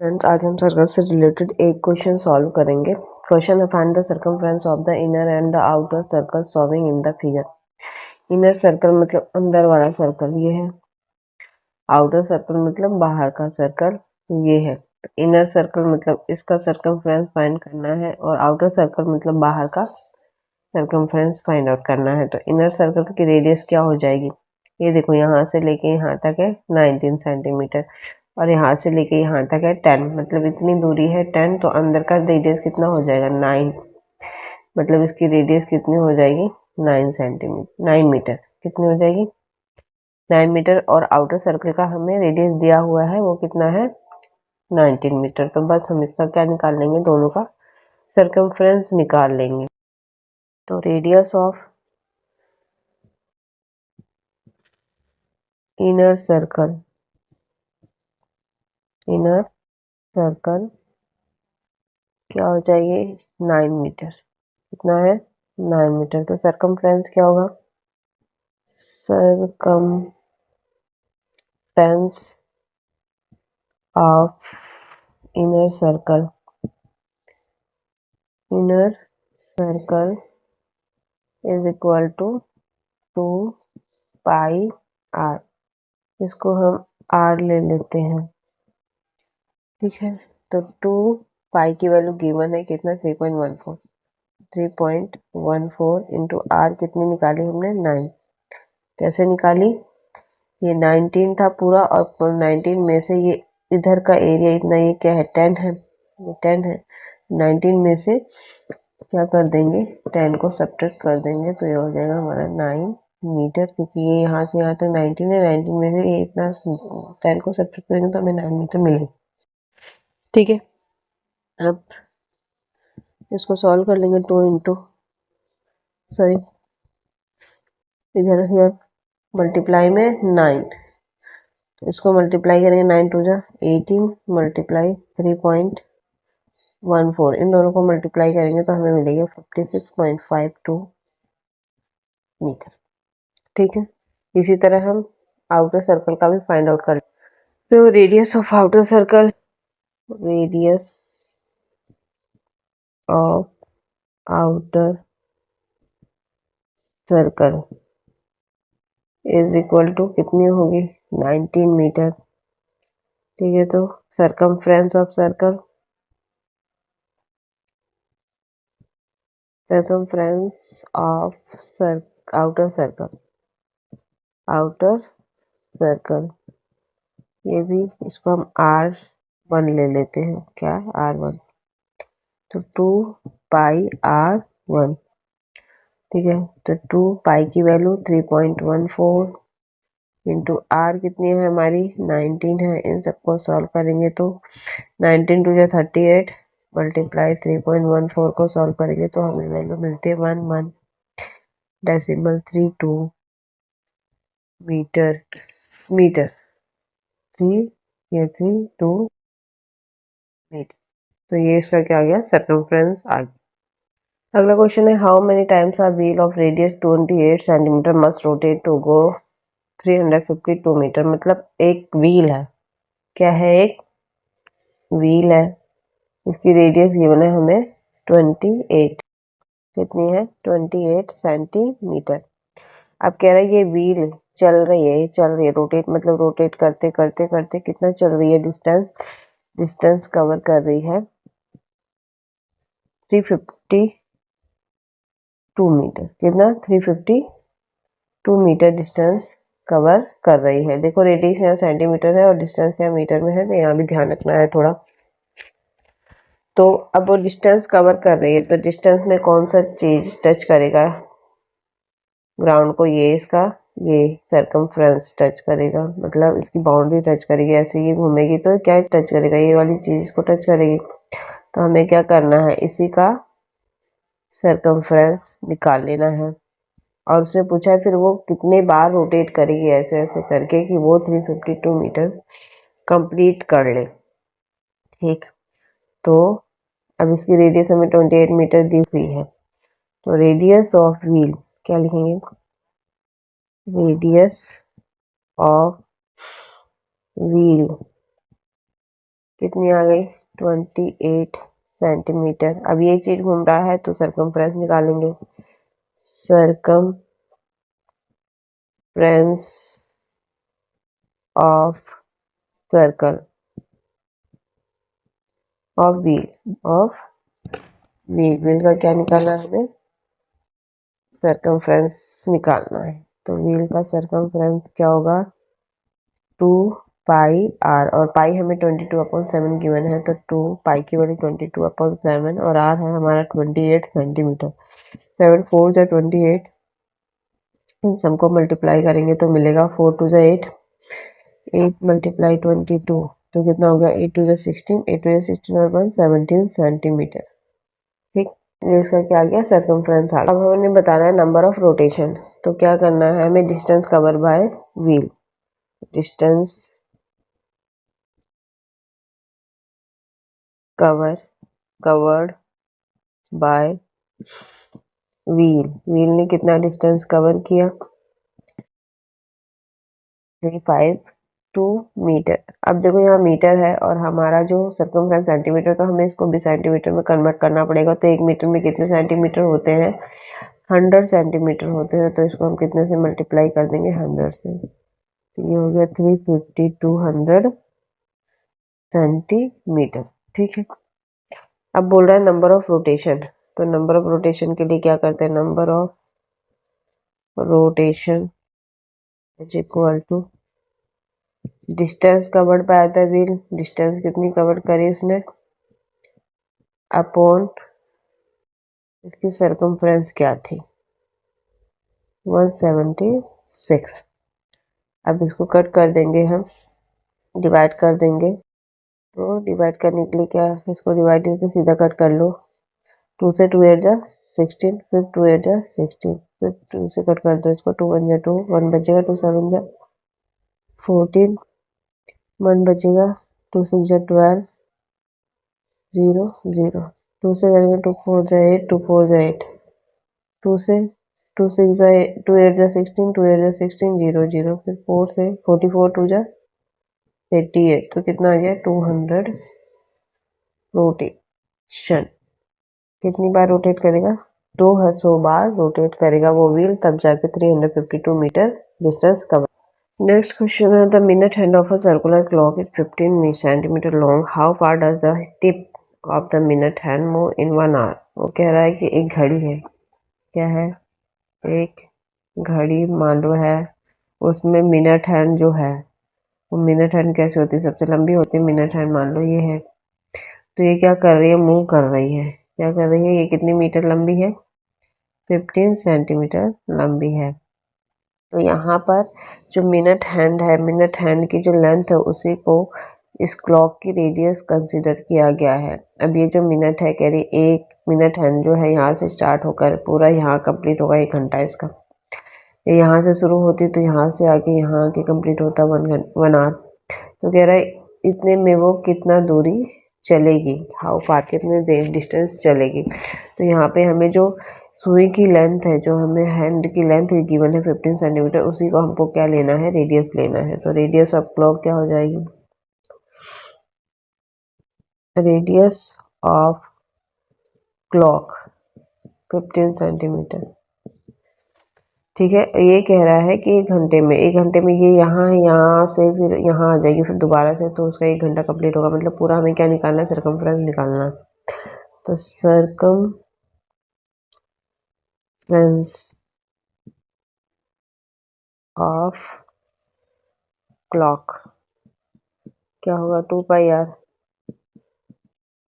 Friends, आज हम circle से रिलेटेड एक क्वेश्चन सॉल्व करेंगे। क्वेश्चन है find the circumference of the inner and the outer circle showing in the figure. Inner circle मतलब अंदर वाला सर्कल ये है, आउटर सर्कल मतलब बाहर का सर्कल ये है। तो इनर सर्कल मतलब इसका सर्कमफ्रेंस फाइंड करना है और आउटर सर्कल मतलब बाहर का सर्कमफ्रेंस फाइंड आउट करना है। तो इनर सर्कल की रेडियस क्या हो जाएगी, ये देखो यहाँ से लेके यहाँ तक है 19 सेंटीमीटर और यहाँ से लेके यहाँ तक है 10, मतलब इतनी दूरी है 10। तो अंदर का रेडियस कितना हो जाएगा 9, मतलब इसकी रेडियस कितनी हो जाएगी 9 सेंटीमीटर 9 मीटर कितनी हो जाएगी 9 मीटर। और आउटर सर्कल का हमें रेडियस दिया हुआ है वो कितना है 19 मीटर। तो बस हम इसका क्या निकाल लेंगे, दोनों का सर्कमफ्रेंस निकाल लेंगे। तो रेडियस ऑफ इनर सर्कल क्या हो जाएगी 9 मीटर, कितना है 9 मीटर। तो सर्कमफ्रेंस क्या होगा, circumference of inner circle is equal to 2 pi r। इसको हम r ले लेते हैं, ठीक है। तो 2 पाई की वैल्यू गिवन है कितना 3.14 इंटू r कितनी निकाली हमने 9। कैसे निकाली, ये 19 था पूरा और 19 में से ये इधर का एरिया इतना, ये क्या है 10 है, ये 10 है। 19 में से क्या कर देंगे 10 को सब्ट्रैक्ट कर देंगे तो ये हो जाएगा हमारा 9 मीटर, क्योंकि ये यहाँ से यहाँ तक 19 है, 19 में से ये इतना 10 को सब्ट्रैक्ट करेंगे तो हमें 9 मीटर मिलेगा, ठीक है। अब इसको सॉल्व कर लेंगे 2 इंटू सॉरी इधर हियर मल्टीप्लाई में 9, तो इसको मल्टीप्लाई करेंगे 9 टू जा 18 मल्टीप्लाई 3.14, इन दोनों को मल्टीप्लाई करेंगे तो हमें मिलेगा 56.52 मीटर, ठीक है। इसी तरह हम आउटर सर्कल का भी फाइंड आउट कर, तो radius of outer circle is equal to कितनी होगी 19 मीटर, ठीक है। तो सर्कमफ्रेंस ऑफ आउटर सर्कल ये भी, इसको हम R1 ले लेते हैं, क्या R1। तो 2 पाई R1, ठीक है। तो 2 पाई की वैल्यू 3.14 इंटू R कितनी है हमारी 19 है। इन सबको सॉल्व करेंगे तो 19 टू 38 मल्टीप्लाई 3.14 को सॉल्व करेंगे तो हमें वैल्यू मिलती है 1.32 मीटर 3.32 मीटर। तो ये इसका क्या आ गया सर्कमफ्रेंस आ गया। अगला क्वेश्चन है how many times are wheel of radius 28 centimetre must rotate to go 352 metre. मतलब एक व्हील है, क्या है एक व्हील है, इसकी रेडियस गिवन है हमें 28, कितनी है 28 सेंटीमीटर। अब कह रहा है ये व्हील चल रही है, रोटेट मतलब रोटेट करते करते करते कितना चल रही है, डिस्टेंस कवर कर रही है 352 मीटर। कितना 352 मीटर डिस्टेंस कवर कर रही है। देखो रेडियस यहाँ सेंटीमीटर है और डिस्टेंस यहाँ मीटर में है, तो यहाँ भी ध्यान रखना है थोड़ा। तो अब वो डिस्टेंस कवर कर रही है, तो डिस्टेंस में कौन सा चीज टच करेगा ग्राउंड को, ये इसका ये सर्कमफ्रेंस टच करेगा, मतलब इसकी बाउंड्री टच करेगी। ऐसे ये घूमेगी तो क्या टच करेगा, ये वाली चीज इसको टच करेगी। तो हमें क्या करना है, इसी का सर्कमफ्रेंस निकाल लेना है। और उसने पूछा है फिर वो कितने बार रोटेट करेगी ऐसे ऐसे करके कि वो 352 मीटर कंप्लीट कर ले, ठीक। तो अब इसकी रेडियस हमें 28 मीटर दी हुई है, तो रेडियस ऑफ व्हील क्या लिखेंगे, रेडियस ऑफ व्हील कितनी आ गई 28 सेंटीमीटर। अब ये चीज घूम रहा है तो सरकमफ्रेंस निकालेंगे। Circumference of circle of wheel का क्या निकालना है हमें, सरकमफ्रेंस निकालना है। तो व्हील का सरकमफ्रेंस क्या होगा 2πr, और पाई हमें 22/7 गिवन है, तो 2 पाई की वैल्यू 22/7 और r है हमारा 28 सेंटीमीटर। 7 4 जा 28, इन सबको मल्टीप्लाई करेंगे तो मिलेगा 4 2 जा 8, 8 × 22 तो कितना हो गया 8 2 जा 16, 8 2 जा 16 और 1 17 सेंटीमीटर। ठीक, ये इसका क्या आ गया सरकमफ्रेंस आ गया। अब हमें बताना है नंबर ऑफ रोटेशन। तो क्या करना है हमें, distance cover bye wheel, distance covered bye wheel ने कितना डिस्टेंस कवर किया 352 मीटर। अब देखो यहाँ मीटर है और हमारा जो सरकमफ्रेंस सेंटीमीटर, तो हमें इसको भी सेंटीमीटर में कन्वर्ट करना पड़ेगा। तो 1 मीटर में कितने सेंटीमीटर होते हैं 100 सेंटीमीटर होते हैं, तो इसको हम कितने से मल्टीप्लाई कर देंगे 100 से। तो ये हो गया 350 सेंटीमीटर। ठीक है, अब बोल रहा है नंबर ऑफ रोटेशन। तो नंबर ऑफ रोटेशन के लिए क्या करते हैं, number of rotation is equal to distance covered by the wheel, distance कितनी कवर करी उसने, अपॉन इसकी सरकमफ्रेंस क्या थी 176। अब इसको कट कर देंगे हम, डिवाइड कर देंगे। तो डिवाइड करने के लिए क्या, इसको डिवाइड करके सीधा कट कर लो। 2 से 2 8 जा 16, फिर 2 8 जा 16, फिर 2 से कट कर दो इसको, 2 1 जा 2, 1 बचेगा, 2 7 जा 14, 1 बचेगा, 2 6 जा 12, 0 0, 2 से करेंगे 2 4 जा 8, 2 4 जा 8, 2 से 2 6 जा 2 8 जा 16, 2 8 जा 16, 0 0, फिर 4 से 44 2 जा 88, तो कितना आ गया 200 रोटेशन। कितनी बार रोटेट करेगा 200 बार रोटेट करेगा वो व्हील, तब जाके 352 metre distance cover. Next question है the minute hand of a circular clock is 15 centimetre long, how far does the tip of the minute hand move in 1 hour. वो कह रहा है कि एक घड़ी है, क्या है एक घड़ी मान लो है, उसमें मिनट हैंड जो है, वो मिनट हैंड कैसे होती है, सबसे लंबी होती है मिनट हैंड, मान लो ये है। तो ये क्या कर रही है, मूव कर रही है, क्या कर रही है, ये कितनी मीटर लंबी है 15 सेंटीमीटर लंबी है। तो यहाँ पर जो मिनट हैंड है, मिनट हैंड की जो लेंथ है उसी को इस क्लॉक की रेडियस कंसीडर किया गया है। अब ये जो मिनट है कह रही एक मिनट हैंड जो है यहाँ से स्टार्ट होकर पूरा यहाँ कंप्लीट होगा 1 घंटा इसका, ये यहाँ से शुरू होती तो यहाँ से आके यहाँ आके कंप्लीट होता 1 आवर। तो कह रहा है इतने में वो कितना दूरी चलेगी, हाउ फार कितने देर डिस्टेंस चलेगी। तो यहाँ पे हमें जो सुई की लेंथ है, जो हमें हैंड की लेंथ गिवन है 15 सेंटीमीटर, उसी को हमको क्या लेना है रेडियस लेना है। तो रेडियस ऑफ क्लॉक क्या हो जाएगी, रेडियस ऑफ क्लॉक 15 सेंटीमीटर। ठीक है, ये कह रहा है कि 1 घंटे में ये यहाँ से फिर यहाँ आ जाएगी, फिर दोबारा से, तो उसका 1 घंटा कंप्लीट होगा। मतलब पूरा हमें क्या निकालना है, सरकमफ्रेंस निकालना है। तो सरकमफ्रेंस ऑफ क्लॉक क्या होगा 2πr।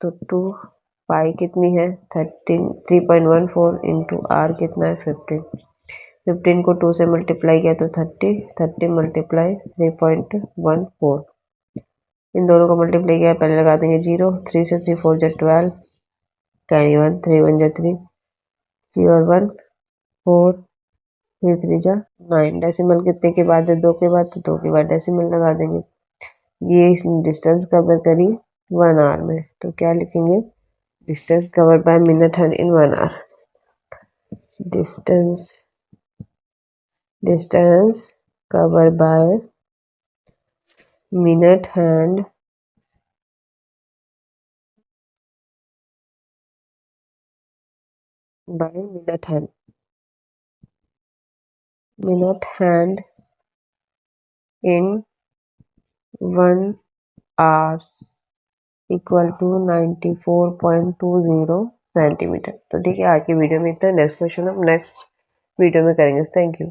तो 2 पाई कितनी है 3.14 इंटू आर कितना है 15, 15 को 2 से मल्टीप्लाई किया तो 30, 30 मल्टीप्लाई 3.14, इन दोनों को मल्टीप्लाई किया, पहले लगा देंगे 0, 3 से 3 4 जा 12, कैरी 1, 3 1 जा 3, 3 और 1 4, 3 3 जा 9, डेसिमल कितने के बाद है 2 के बाद, तो 2 के बाद डेसिमल लगा देंगे। ये डिस्टेंस कवर करी 1 आवर में, तो क्या लिखेंगे distance cover by minute hand in 1 hour, distance cover by minute hand by minute hand. Minute hand in 1 hours equal to 94.20 centimetre. तो ठीक है, आज की वीडियो में इतना। नेक्स्ट क्वेश्चन हम नेक्स्ट वीडियो में करेंगे। Thank you.